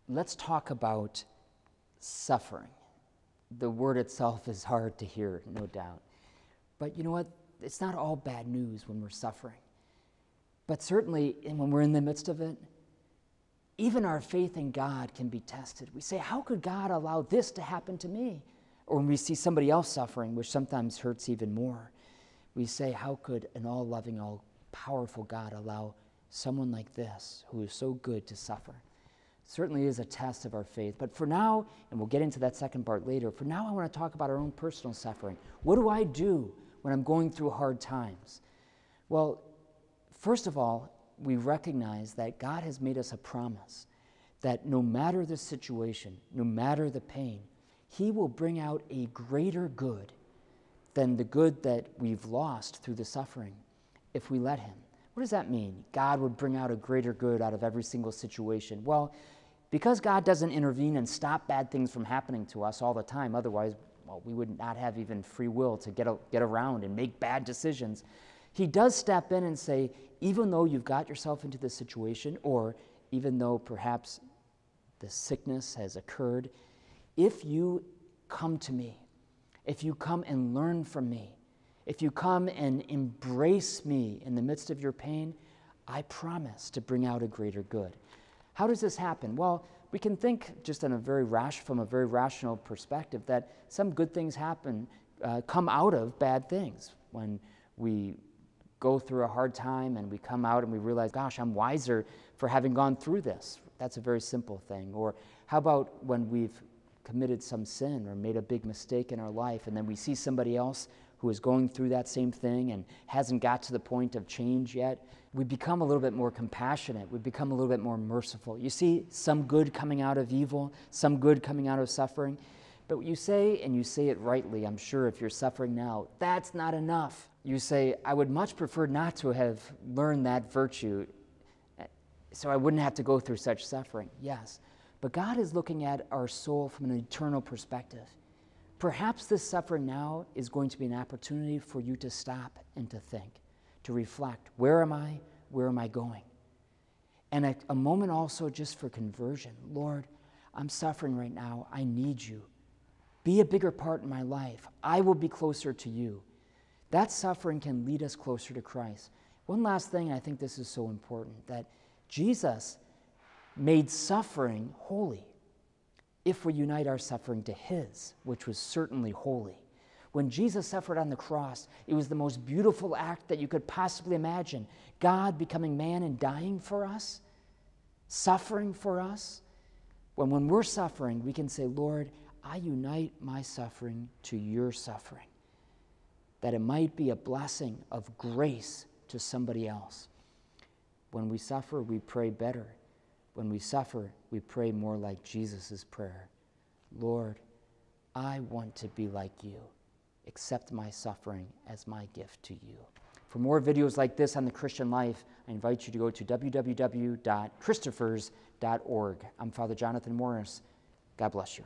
let's talk about suffering. The word itself is hard to hear, no doubt. But you know what? It's not all bad news when we're suffering. But certainly, when we're in the midst of it, even our faith in God can be tested. We say, how could God allow this to happen to me? Or when we see somebody else suffering, which sometimes hurts even more, we say, how could an all-loving, all-powerful God allow someone like this, who is so good, to suffer? Certainly is a test of our faith. But for now, and we'll get into that second part later, for now I want to talk about our own personal suffering. What do I do when I'm going through hard times? Well, first of all, we recognize that God has made us a promise that no matter the situation, no matter the pain, He will bring out a greater good than the good that we've lost through the suffering if we let Him. What does that mean? God would bring out a greater good out of every single situation. Well, because God doesn't intervene and stop bad things from happening to us all the time, otherwise, we would not have even free will to get around and make bad decisions. He does step in and say, even though you've got yourself into this situation, or even though perhaps the sickness has occurred, if you come to me, if you come and learn from me, if you come and embrace me in the midst of your pain, I promise to bring out a greater good. How does this happen? Well, we can think just from a very rational perspective that some good things come out of bad things. When we go through a hard time and we come out and we realize, gosh, I'm wiser for having gone through this. That's a very simple thing. Or how about when we've committed some sin or made a big mistake in our life, and then we see somebody else who is going through that same thing and hasn't got to the point of change yet, we become a little bit more compassionate. We become a little bit more merciful. You see some good coming out of evil, some good coming out of suffering. But you say, and you say it rightly, I'm sure, if you're suffering now, that's not enough. You say, I would much prefer not to have learned that virtue so I wouldn't have to go through such suffering. Yes, but God is looking at our soul from an eternal perspective. Perhaps this suffering now is going to be an opportunity for you to stop and to think, to reflect. Where am I? Where am I going? And a moment also just for conversion. Lord, I'm suffering right now. I need you. Be a bigger part in my life. I will be closer to you. That suffering can lead us closer to Christ. One last thing, and I think this is so important, that Jesus made suffering holy if we unite our suffering to His, which was certainly holy. When Jesus suffered on the cross, it was the most beautiful act that you could possibly imagine. God becoming man and dying for us, suffering for us. When we're suffering, we can say, Lord, I unite my suffering to your suffering, that it might be a blessing of grace to somebody else. When we suffer, we pray better. When we suffer, we pray more like Jesus' prayer. Lord, I want to be like you. Accept my suffering as my gift to you. For more videos like this on the Christian life, I invite you to go to www.christophers.org. I'm Father Jonathan Morris. God bless you.